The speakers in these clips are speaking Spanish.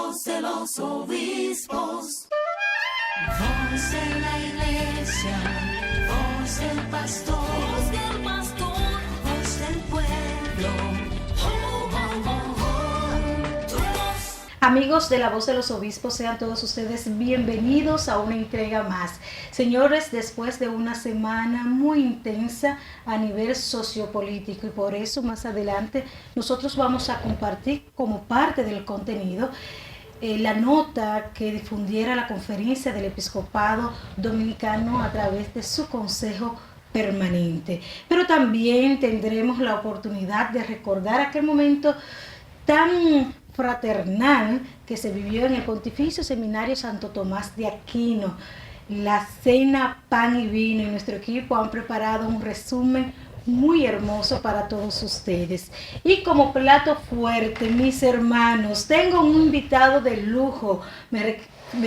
voz de los obispos. Voz de la iglesia, voz del pastor, voz del pueblo. Oh, oh, oh, oh. Tu voz. Amigos de la Voz de los Obispos, sean todos ustedes bienvenidos a una entrega más. Señores, después de una semana muy intensa a nivel sociopolítico, y por eso más adelante nosotros vamos a compartir como parte del contenido la nota que difundiera la Conferencia del Episcopado Dominicano a través de su Consejo Permanente. Pero también tendremos la oportunidad de recordar aquel momento tan fraternal que se vivió en el Pontificio Seminario Santo Tomás de Aquino, la cena pan y vino, y nuestro equipo han preparado un resumen muy hermoso para todos ustedes. Y como plato fuerte, mis hermanos, tengo un invitado de lujo. Me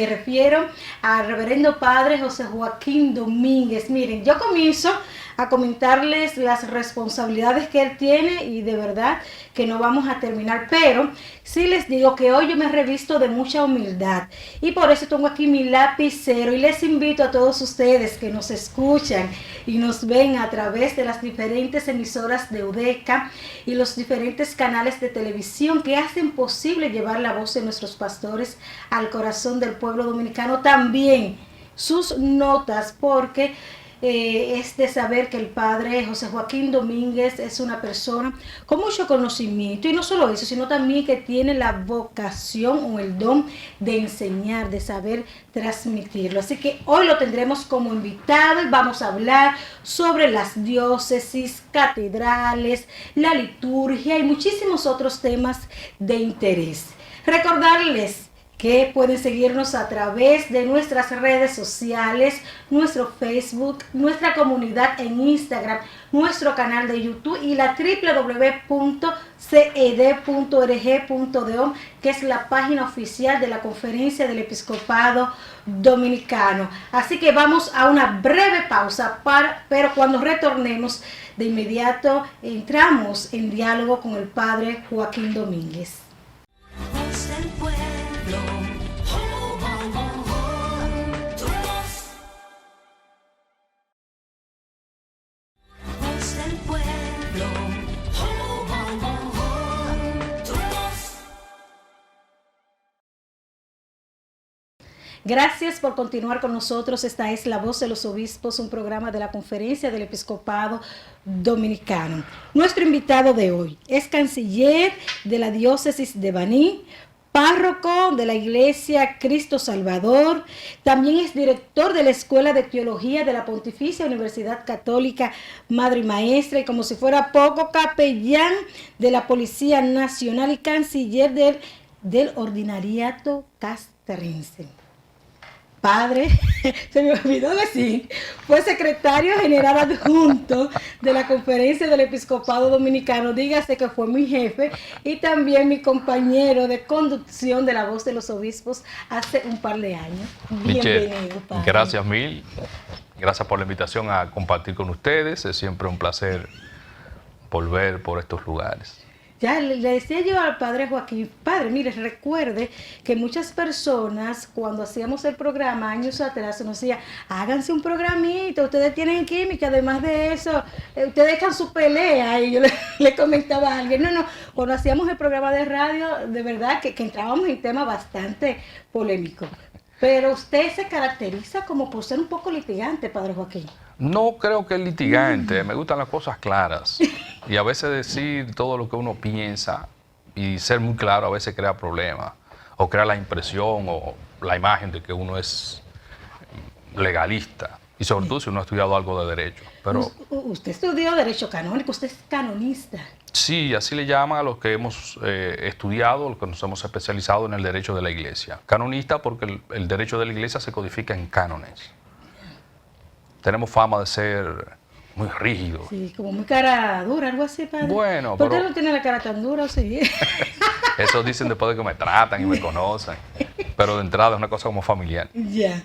refiero al reverendo padre José Joaquín Domínguez. Miren, yo comienzo a comentarles las responsabilidades que él tiene y de verdad que no vamos a terminar, pero sí les digo que hoy yo me he revisto de mucha humildad y por eso tengo aquí mi lapicero y les invito a todos ustedes que nos escuchan y nos ven a través de las diferentes emisoras de UDECA y los diferentes canales de televisión que hacen posible llevar la voz de nuestros pastores al corazón del pueblo dominicano, también sus notas, porque es de saber que el padre José Joaquín Domínguez es una persona con mucho conocimiento, y no solo eso, sino también que tiene la vocación o el don de enseñar, de saber transmitirlo. Así que hoy lo tendremos como invitado y vamos a hablar sobre las diócesis, catedrales, la liturgia y muchísimos otros temas de interés. Recordarles que pueden seguirnos a través de nuestras redes sociales, nuestro Facebook, nuestra comunidad en Instagram, nuestro canal de YouTube y la www.ced.org.do, que es la página oficial de la Conferencia del Episcopado Dominicano. Así que vamos a una breve pausa, pero cuando retornemos, de inmediato entramos en diálogo con el padre Joaquín Domínguez. Voz del pueblo. Oh, oh, oh, oh. Tu voz. Voz del pueblo. Oh, oh, oh, oh. Tu voz. Gracias por continuar con nosotros. Esta es La Voz de los Obispos, un programa de la Conferencia del Episcopado Dominicano. Nuestro invitado de hoy es canciller de la diócesis de Baní, párroco de la Iglesia Cristo Salvador, también es director de la Escuela de Teología de la Pontificia Universidad Católica Madre y Maestra, y como si fuera poco, capellán de la Policía Nacional y canciller del Ordinariato Castrense. Padre, se me olvidó decir, fue secretario general adjunto de la Conferencia del Episcopado Dominicano, dígase que fue mi jefe y también mi compañero de conducción de La Voz de los Obispos hace un par de años. Bienvenido, padre. Gracias mil, gracias por la invitación a compartir con ustedes, es siempre un placer volver por estos lugares. Ya le decía yo al padre Joaquín, padre, mire, recuerde que muchas personas cuando hacíamos el programa años atrás nos decían, háganse un programita, ustedes tienen química, además de eso, ustedes dejan su pelea, y yo le comentaba a alguien, no, cuando hacíamos el programa de radio, de verdad que entrábamos en temas bastante polémicos. Pero usted se caracteriza como por ser un poco litigante, padre Joaquín. No creo que es litigante, me gustan las cosas claras. Y a veces decir todo lo que uno piensa y ser muy claro a veces crea problemas. O crea la impresión o la imagen de que uno es legalista. Y sobre todo si uno ha estudiado algo de derecho. Pero usted estudió derecho canónico, usted es canonista. sí, así le llaman a los que hemos estudiado, los que nos hemos especializado en el derecho de la iglesia. Canonista porque el derecho de la iglesia se codifica en cánones. Tenemos fama de ser muy rígidos. Sí, como muy cara dura, algo así, padre. Bueno, ¿Por qué pero no tiene la cara tan dura o sí? eso dicen después de que me tratan y me conocen. Pero de entrada es una cosa como familiar. Ya.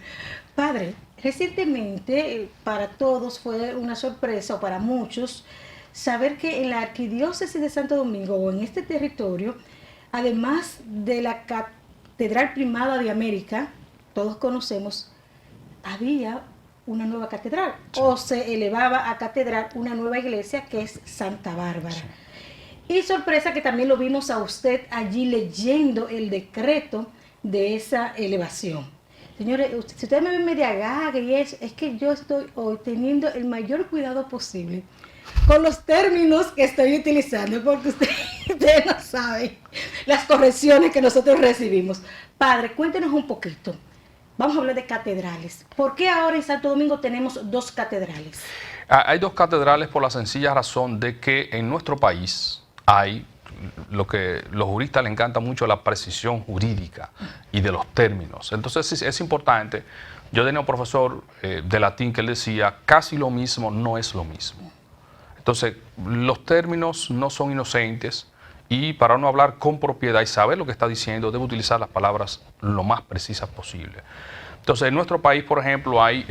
Padre, recientemente para todos fue una sorpresa, o para muchos, saber que en la Arquidiócesis de Santo Domingo, o en este territorio, además de la Catedral Primada de América, todos conocemos, había una nueva catedral, o se elevaba a catedral una nueva iglesia que es Santa Bárbara. Y sorpresa que también lo vimos a usted allí leyendo el decreto de esa elevación. Señores, si ustedes me ven media gaga y eso, es que yo estoy hoy teniendo el mayor cuidado posible con los términos que estoy utilizando, porque ustedes no saben las correcciones que nosotros recibimos. Padre, cuéntenos un poquito. Vamos a hablar de catedrales. ¿Por qué ahora en Santo Domingo tenemos 2 catedrales? Hay 2 catedrales por la sencilla razón de que en nuestro país hay lo que los juristas les encanta mucho, la precisión jurídica y de los términos. Entonces es importante. Yo tenía un profesor de latín que él decía, casi lo mismo no es lo mismo. Entonces, los términos no son inocentes y para uno hablar con propiedad y saber lo que está diciendo, debe utilizar las palabras lo más precisas posible. Entonces, en nuestro país, por ejemplo, hay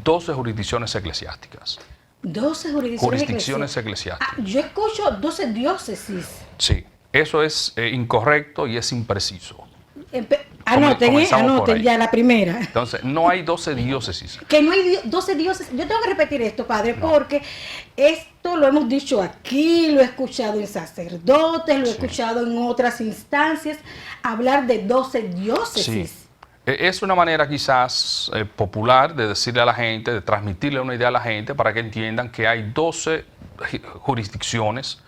12 jurisdicciones eclesiásticas. 12 jurisdicciones eclesiásticas. Yo escucho 12 diócesis. Sí, eso es incorrecto y es impreciso. Anoten ya la primera. Entonces, no hay 12 diócesis. Que no hay 12 diócesis. Yo tengo que repetir esto, padre, porque esto lo hemos dicho aquí, lo he escuchado en sacerdotes, lo he escuchado en otras instancias, hablar de 12 diócesis. Sí. Es una manera quizás popular de decirle a la gente, de transmitirle una idea a la gente para que entiendan que hay 12 jurisdicciones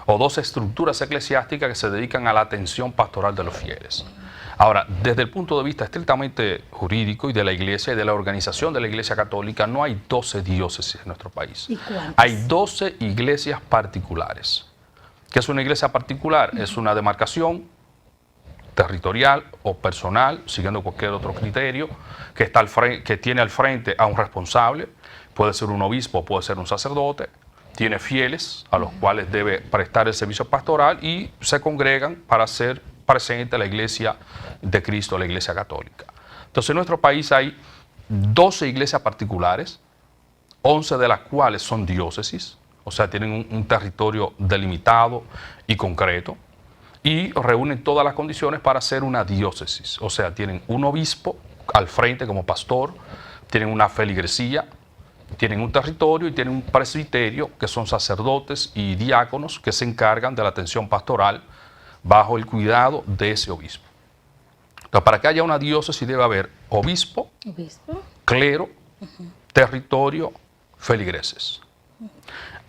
o 12 estructuras eclesiásticas que se dedican a la atención pastoral de los fieles. Ahora, desde el punto de vista estrictamente jurídico y de la Iglesia y de la organización de la Iglesia Católica, no hay 12 diócesis en nuestro país. ¿Y cuántas? Hay 12 iglesias particulares. ¿Qué es una iglesia particular? Es una demarcación territorial o personal, siguiendo cualquier otro criterio, que tiene al frente a un responsable, puede ser un obispo, puede ser un sacerdote, tiene fieles a los cuales debe prestar el servicio pastoral y se congregan para hacer presente la Iglesia de Cristo, la Iglesia Católica. Entonces en nuestro país hay 12 iglesias particulares, 11 de las cuales son diócesis, o sea, tienen un territorio delimitado y concreto, y reúnen todas las condiciones para ser una diócesis. O sea, tienen un obispo al frente como pastor, tienen una feligresía, tienen un territorio y tienen un presbiterio, que son sacerdotes y diáconos que se encargan de la atención pastoral bajo el cuidado de ese obispo. Entonces, para que haya una diócesis debe haber obispo, clero, territorio, feligreses.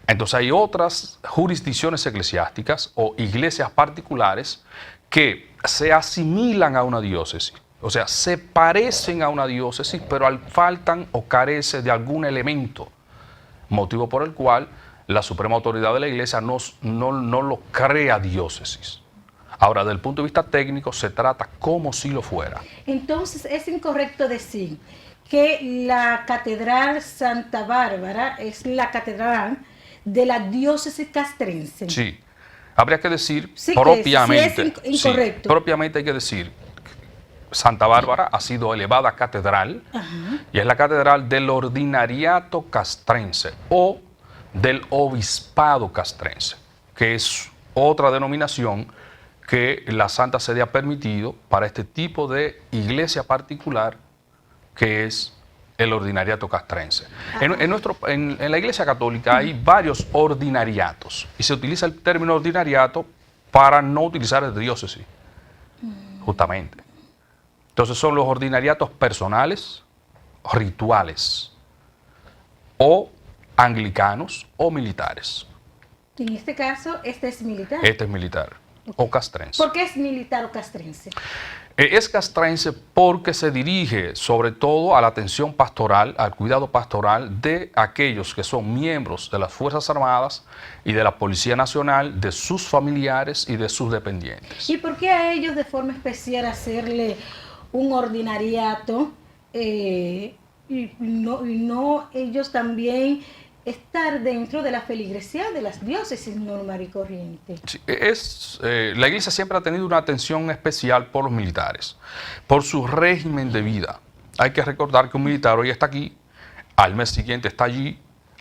Entonces hay otras jurisdicciones eclesiásticas o iglesias particulares que se asimilan a una diócesis, o sea, se parecen a una diócesis, pero faltan o carecen de algún elemento, motivo por el cual la suprema autoridad de la Iglesia no lo crea diócesis. Ahora, desde el punto de vista técnico, se trata como si lo fuera. Entonces, es incorrecto decir que la Catedral Santa Bárbara es la catedral de la diócesis castrense. Sí, habría que decir propiamente. Sí, es incorrecto. Sí, propiamente hay que decir, Santa Bárbara ha sido elevada a catedral y es la catedral del ordinariato castrense o del obispado castrense, que es otra denominación que la Santa Sede ha permitido para este tipo de iglesia particular que es el ordinariato castrense. En la Iglesia Católica hay varios ordinariatos y se utiliza el término ordinariato para no utilizar el diócesis, justamente. Entonces son los ordinariatos personales, rituales, o anglicanos o militares. En este caso, este es militar. Este es militar o castrense. ¿Por qué es militar o castrense? Es castrense porque se dirige sobre todo a la atención pastoral, al cuidado pastoral de aquellos que son miembros de las Fuerzas Armadas y de la Policía Nacional, de sus familiares y de sus dependientes. ¿Y por qué a ellos de forma especial hacerle un ordinariato y no ellos también estar dentro de la feligresía de las diócesis normal y corriente? Sí, la Iglesia siempre ha tenido una atención especial por los militares, por su régimen de vida. Hay que recordar que un militar hoy está aquí, al mes siguiente está allí,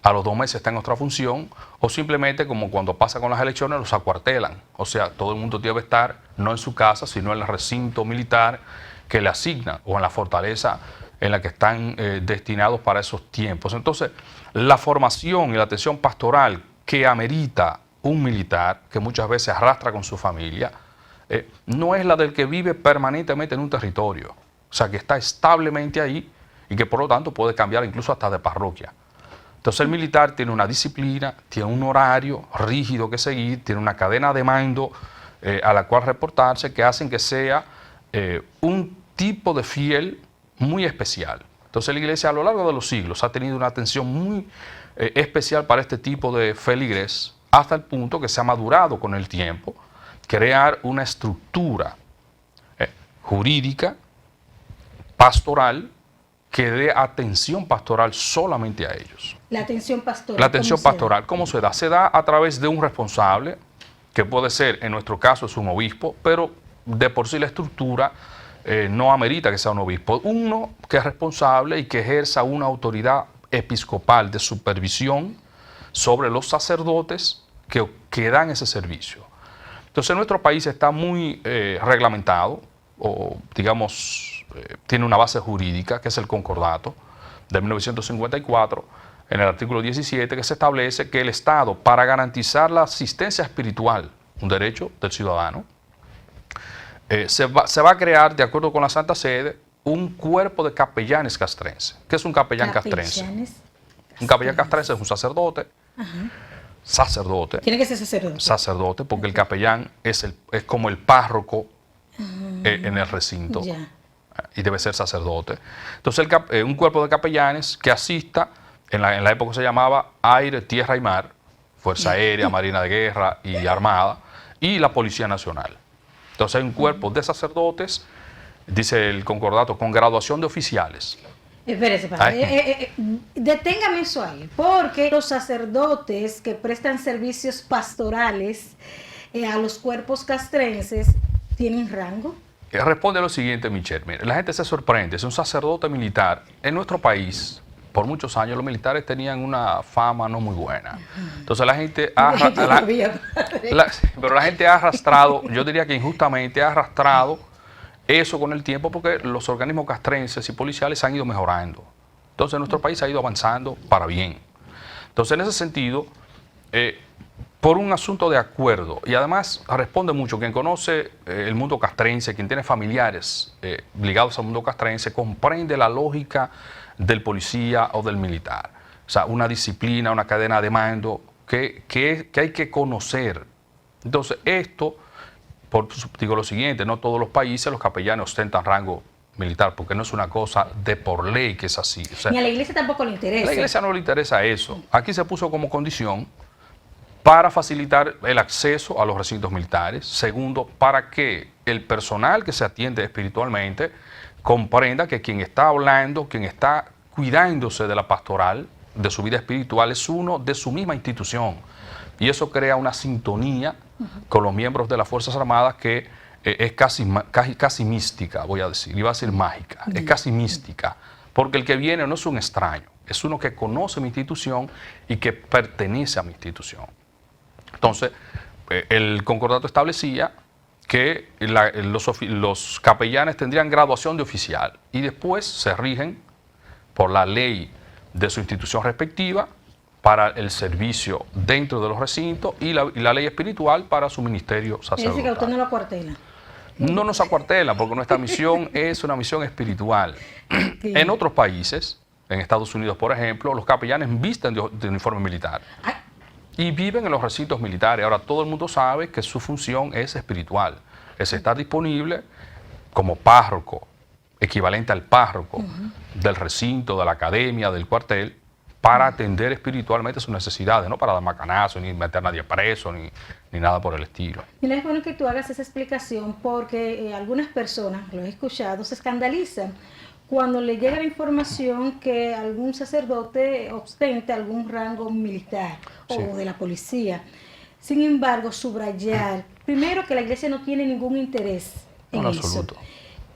a los 2 meses está en otra función, o simplemente como cuando pasa con las elecciones, los acuartelan. O sea, todo el mundo debe estar no en su casa, sino en el recinto militar que le asignan o en la fortaleza en la que están destinados para esos tiempos. Entonces, la formación y la atención pastoral que amerita un militar, que muchas veces arrastra con su familia, no es la del que vive permanentemente en un territorio, o sea, que está establemente ahí y que por lo tanto puede cambiar incluso hasta de parroquia. Entonces el militar tiene una disciplina, tiene un horario rígido que seguir, tiene una cadena de mando a la cual reportarse, que hacen que sea un tipo de fiel muy especial. Entonces la Iglesia a lo largo de los siglos ha tenido una atención muy especial para este tipo de feligres, hasta el punto que se ha madurado con el tiempo crear una estructura jurídica, pastoral, que dé atención pastoral solamente a ellos. La atención pastoral. La atención pastoral, ¿cómo se da? Se da a través de un responsable, que puede ser, en nuestro caso, es un obispo, pero de por sí la estructura no amerita que sea un obispo. Uno que es responsable y que ejerza una autoridad episcopal de supervisión sobre los sacerdotes que dan ese servicio. Entonces, nuestro país está muy reglamentado, o digamos, tiene una base jurídica, que es el Concordato de 1954, en el artículo 17, que se establece que el Estado, para garantizar la asistencia espiritual, un derecho del ciudadano, se va a crear, de acuerdo con la Santa Sede, un cuerpo de capellanes castrenses. ¿Qué es un capellán castrense? Un capellán castrense es un sacerdote. Ajá. Sacerdote. Tiene que ser sacerdote. Sacerdote, porque el capellán es como el párroco en el recinto. Ya. Y debe ser sacerdote. Entonces, un cuerpo de capellanes que asista, en la época se llamaba Aire, Tierra y Mar, Fuerza Aérea, Marina de Guerra y Armada, y la Policía Nacional. Entonces hay un cuerpo de sacerdotes, dice el Concordato, con graduación de oficiales. Espérese, padre. Deténgame eso ahí, porque los sacerdotes que prestan servicios pastorales a los cuerpos castrenses tienen rango. Responde a lo siguiente, Michelle. Mire, la gente se sorprende. Es un sacerdote militar. En nuestro país, por muchos años, los militares tenían una fama no muy buena. Entonces la gente pero la gente ha arrastrado, yo diría que injustamente ha arrastrado eso con el tiempo, porque los organismos castrenses y policiales han ido mejorando. Entonces nuestro país ha ido avanzando para bien. Entonces en ese sentido, por un asunto de acuerdo, y además responde mucho, quien conoce el mundo castrense, quien tiene familiares ligados al mundo castrense, comprende la lógica del policía o del militar. O sea, una disciplina, una cadena de mando que hay que conocer. Entonces esto, digo lo siguiente, no todos los países los capellanes ostentan rango militar, porque no es una cosa de por ley que es así. O sea, ni a la iglesia tampoco le interesa. A la iglesia no le interesa eso. Aquí se puso como condición para facilitar el acceso a los recintos militares. Segundo, para que el personal que se atiende espiritualmente comprenda que quien está hablando, quien está cuidándose de la pastoral, de su vida espiritual, es uno de su misma institución. Y eso crea una sintonía con los miembros de las Fuerzas Armadas que es casi mística, voy a decir, iba a decir mágica, es casi mística, porque el que viene no es un extraño, es uno que conoce mi institución y que pertenece a mi institución. Entonces, el concordato establecía que los capellanes tendrían graduación de oficial y después se rigen por la ley de su institución respectiva para el servicio dentro de los recintos y la ley espiritual para su ministerio sacerdotal. Es decir, que usted no lo acuartela. No nos acuartela, porque nuestra misión es una misión espiritual. Sí. En otros países, en Estados Unidos, por ejemplo, los capellanes visten de uniforme militar. Ay. Y viven en los recintos militares. Ahora, todo el mundo sabe que su función es espiritual. Es estar disponible como párroco, equivalente al párroco del recinto, de la academia, del cuartel, para atender espiritualmente sus necesidades, no para dar macanazos, ni meter a nadie preso, ni nada por el estilo. Mira, es bueno que tú hagas esa explicación, porque algunas personas, lo he escuchado, se escandalizan cuando le llega la información que algún sacerdote ostente algún rango militar o de la policía. Sin embargo, subrayar, primero, que la iglesia no tiene ningún interés en eso. Absoluto.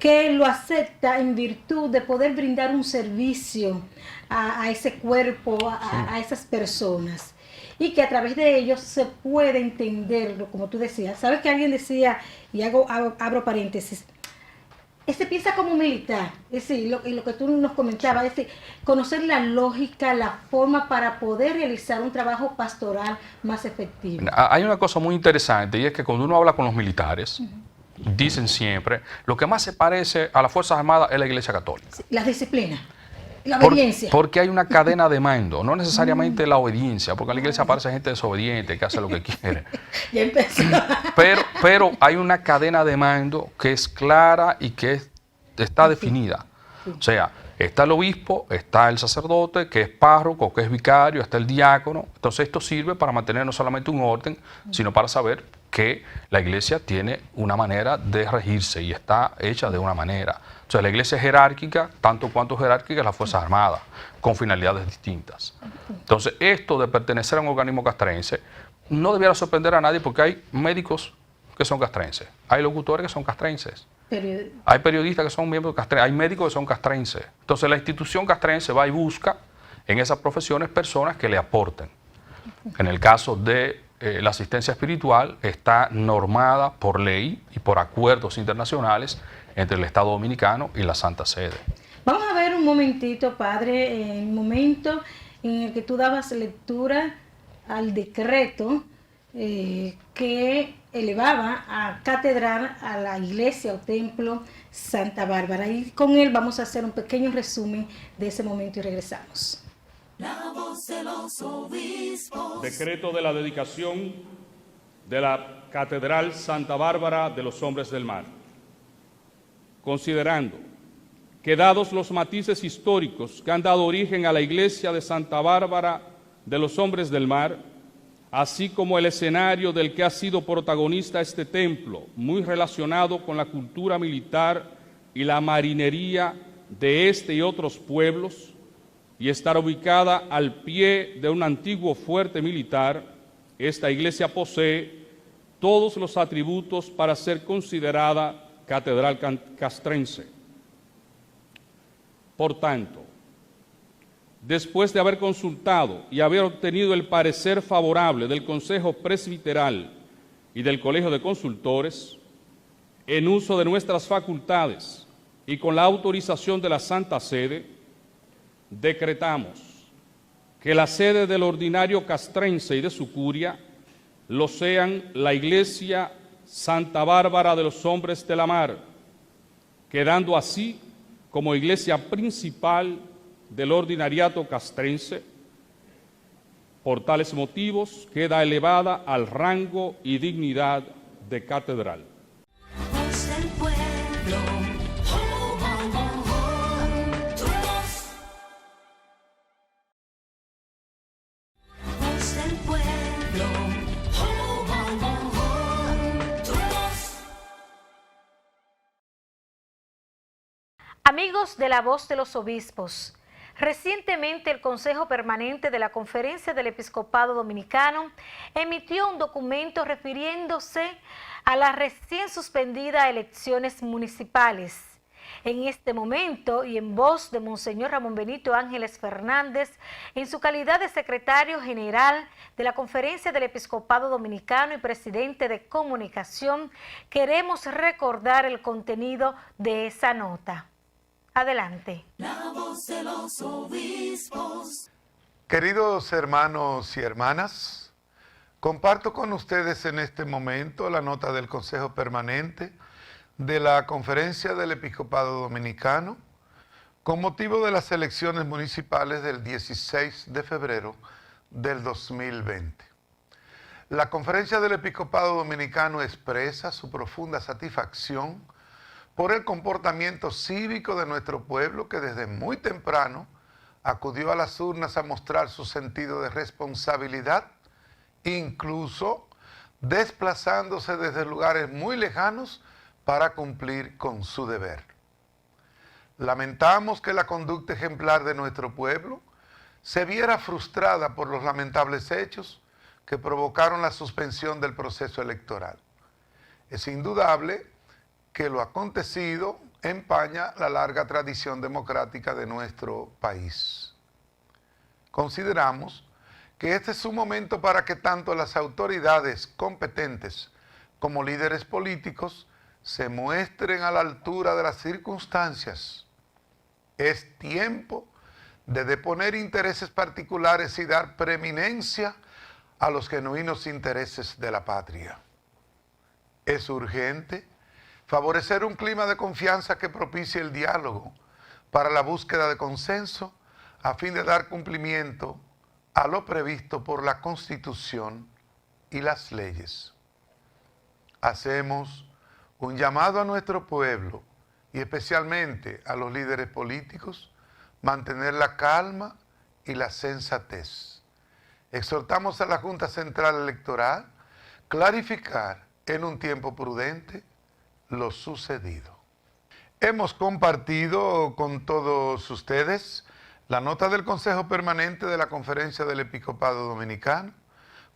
que lo acepta en virtud de poder brindar un servicio a ese cuerpo, a esas personas. Y que a través de ellos se puede entenderlo, como tú decías. ¿Sabes que alguien decía, y abro paréntesis, se piensa como militar? Es decir, lo que tú nos comentabas, es decir, conocer la lógica, la forma para poder realizar un trabajo pastoral más efectivo. Hay una cosa muy interesante, y es que cuando uno habla con los militares, dicen siempre, lo que más se parece a las Fuerzas Armadas es la Iglesia Católica. Sí, las disciplinas. La obediencia. Porque hay una cadena de mando, no necesariamente la obediencia, porque en la iglesia aparece gente desobediente que hace lo que quiere. Ya empezó. Pero hay una cadena de mando que es clara y que está definida. O sea, está el obispo, está el sacerdote, que es párroco, que es vicario, está el diácono. Entonces esto sirve para mantener no solamente un orden, sino para saber que la iglesia tiene una manera de regirse y está hecha de una manera. O sea, la iglesia es jerárquica, tanto cuanto jerárquica las Fuerzas Armadas, con finalidades distintas. Entonces, esto de pertenecer a un organismo castrense no debiera sorprender a nadie, porque hay médicos que son castrenses, hay locutores que son castrenses, hay periodistas que son miembros castrenses, hay médicos que son castrenses. Entonces, la institución castrense va y busca en esas profesiones personas que le aporten. En el caso de la asistencia espiritual, está normada por ley y por acuerdos internacionales entre el Estado Dominicano y la Santa Sede. Vamos a ver un momentito, padre, el momento en el que tú dabas lectura al decreto que elevaba a catedral a la iglesia o templo Santa Bárbara. Y con él vamos a hacer un pequeño resumen de ese momento y regresamos. La voz de los obispos. Decreto de la dedicación de la Catedral Santa Bárbara de los Hombres del Mar. Considerando que, dados los matices históricos que han dado origen a la iglesia de Santa Bárbara de los Hombres del Mar, así como el escenario del que ha sido protagonista este templo, muy relacionado con la cultura militar y la marinería de este y otros pueblos, y estar ubicada al pie de un antiguo fuerte militar, esta iglesia posee todos los atributos para ser considerada catedral castrense. Por tanto, después de haber consultado y haber obtenido el parecer favorable del Consejo Presbiteral y del Colegio de Consultores, en uso de nuestras facultades y con la autorización de la Santa Sede, decretamos que la sede del ordinario castrense y de su curia lo sean la Iglesia Santa Bárbara de los Hombres de la Mar, quedando así como iglesia principal del ordinariato castrense. Por tales motivos queda elevada al rango y dignidad de catedral. Voz del pueblo. Oh, oh, oh, oh. Tu voz. Voz del pueblo. Oh, oh, oh, oh. Tu voz. Amigos de la Voz de los Obispos, recientemente el Consejo Permanente de la Conferencia del Episcopado Dominicano emitió un documento refiriéndose a las recién suspendidas elecciones municipales. En este momento, y en voz de Monseñor Ramón Benito Ángeles Fernández, en su calidad de secretario general de la Conferencia del Episcopado Dominicano y presidente de comunicación, queremos recordar el contenido de esa nota. Adelante. La voz de los obispos. Queridos hermanos y hermanas, comparto con ustedes en este momento la nota del Consejo Permanente de la Conferencia del Episcopado Dominicano con motivo de las elecciones municipales del 16 de febrero del 2020. La Conferencia del Episcopado Dominicano expresa su profunda satisfacción por el comportamiento cívico de nuestro pueblo, que desde muy temprano acudió a las urnas a mostrar su sentido de responsabilidad, incluso desplazándose desde lugares muy lejanos para cumplir con su deber. Lamentamos que la conducta ejemplar de nuestro pueblo se viera frustrada por los lamentables hechos que provocaron la suspensión del proceso electoral. Es indudable que lo acontecido empaña la larga tradición democrática de nuestro país. Consideramos que este es un momento para que tanto las autoridades competentes como líderes políticos se muestren a la altura de las circunstancias. Es tiempo de deponer intereses particulares y dar preeminencia a los genuinos intereses de la patria. Es urgente favorecer un clima de confianza que propicie el diálogo para la búsqueda de consenso a fin de dar cumplimiento a lo previsto por la Constitución y las leyes. Hacemos un llamado a nuestro pueblo y especialmente a los líderes políticos, mantener la calma y la sensatez. Exhortamos a la Junta Central Electoral clarificar en un tiempo prudente lo sucedido. Hemos compartido con todos ustedes la nota del Consejo Permanente de la Conferencia del Episcopado Dominicano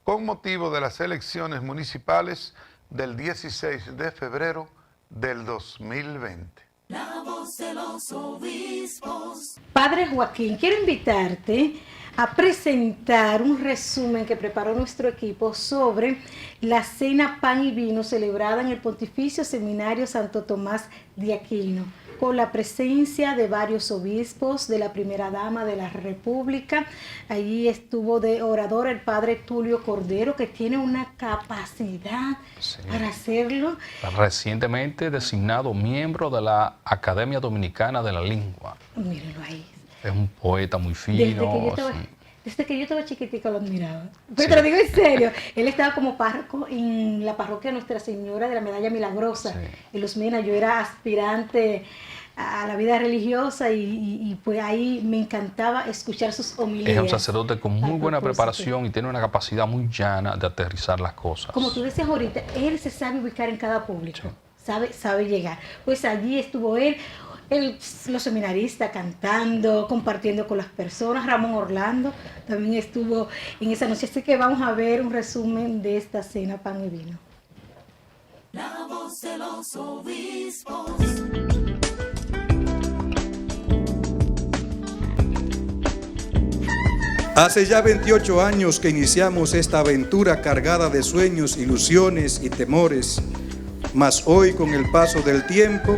con motivo de las elecciones municipales del 16 de febrero del 2020. La voz de los obispos. Padre Joaquín, quiero invitarte a presentar un resumen que preparó nuestro equipo sobre la cena Pan y Vino celebrada en el Pontificio Seminario Santo Tomás de Aquino, con la presencia de varios obispos, de la primera dama de la República. Allí estuvo de orador el padre Tulio Cordero, que tiene una capacidad para hacerlo. Recientemente designado miembro de la Academia Dominicana de la Lengua. Mírenlo ahí. Es un poeta muy fino. Desde que yo estaba chiquitica lo admiraba. Pero te lo digo en serio. Él estaba como párroco en la parroquia Nuestra Señora de la Medalla Milagrosa. Sí. En Los Mena. Yo era aspirante a la vida religiosa y pues ahí me encantaba escuchar sus homilías. Es un sacerdote con muy buena propósito. preparación y tiene una capacidad muy llana de aterrizar las cosas. Como tú decías ahorita, él se sabe ubicar en cada público. Sabe llegar. Pues allí estuvo él. Los seminaristas cantando, compartiendo con las personas. Ramón Orlando también estuvo en esa noche. Así que vamos a ver un resumen de esta cena Pan y Vino. La voz de los obispos. Hace ya 28 años que iniciamos esta aventura cargada de sueños, ilusiones y temores, mas hoy con el paso del tiempo,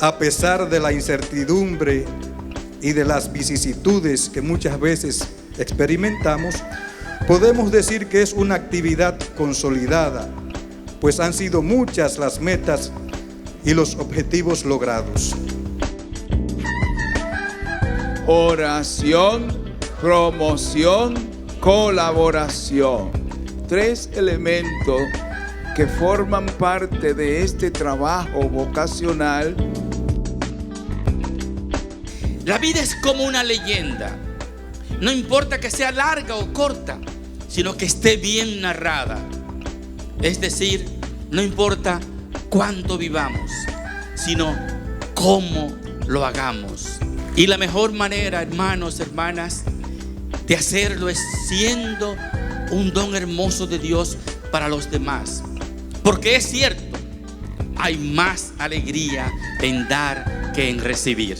a pesar de la incertidumbre y de las vicisitudes que muchas veces experimentamos, podemos decir que es una actividad consolidada, pues han sido muchas las metas y los objetivos logrados. Oración, promoción, colaboración. 3 elementos que forman parte de este trabajo vocacional. La vida es como una leyenda. No importa que sea larga o corta, sino que esté bien narrada. Es decir, no importa cuánto vivamos, sino cómo lo hagamos. Y la mejor manera, hermanos, hermanas, de hacerlo es siendo un don hermoso de Dios para los demás. Porque es cierto, hay más alegría en dar que en recibir.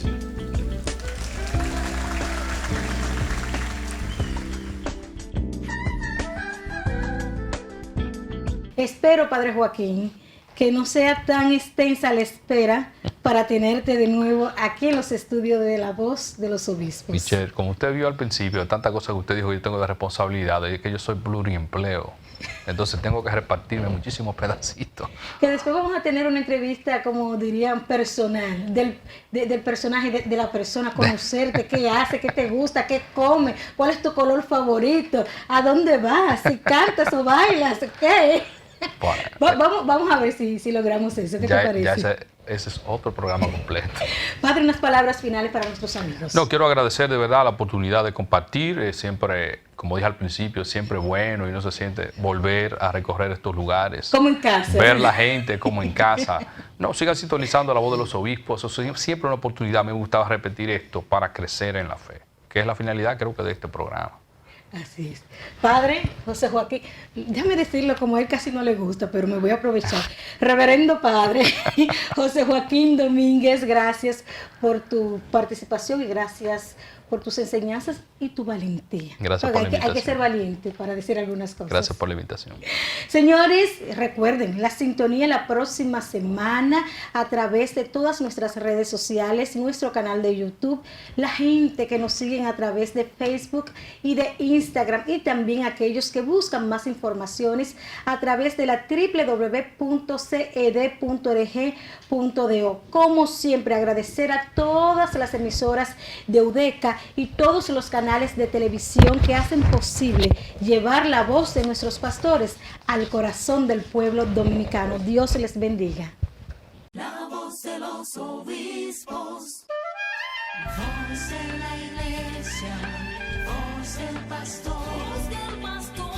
Espero, Padre Joaquín, que no sea tan extensa la espera para tenerte de nuevo aquí en los estudios de La Voz de los Obispos. Michelle, como usted vio al principio, de tantas cosas que usted dijo, yo tengo de responsabilidad, es que yo soy pluriempleo. Entonces tengo que repartirme muchísimos pedacitos. Que después vamos a tener una entrevista, como dirían, personal, del personaje, de la persona, conocerte, qué hace, qué te gusta, qué come, cuál es tu color favorito, a dónde vas, si cantas o bailas, qué. Bueno, vamos a ver si logramos eso. ¿Qué te parece? Ya ese es otro programa completo. Padre, unas palabras finales para nuestros amigos. No, quiero agradecer de verdad la oportunidad de compartir. Siempre, como dije al principio, siempre bueno y no se siente volver a recorrer estos lugares. Como en casa. Ver la gente como en casa. No, sigan sintonizando La Voz de los Obispos. Eso es siempre una oportunidad. Me gustaba repetir esto para crecer en la fe, que es la finalidad, creo que, de este programa. Así es. Padre José Joaquín, déjame decirlo como a él casi no le gusta, pero me voy a aprovechar. Reverendo Padre José Joaquín Domínguez, gracias por tu participación y gracias por tus enseñanzas y tu valentía. Gracias por la invitación. Hay que ser valiente para decir algunas cosas. Gracias por la invitación. Señores, recuerden, la sintonía la próxima semana a través de todas nuestras redes sociales, nuestro canal de YouTube, la gente que nos siguen a través de Facebook y de Instagram y también aquellos que buscan más informaciones a través de la www.ced.org.do. Como siempre, agradecer a todas las emisoras de UDECA y todos los canales de televisión que hacen posible llevar la voz de nuestros pastores al corazón del pueblo dominicano. Dios les bendiga. La voz de los obispos, voz de la iglesia, voz del pastor, voz del pastor.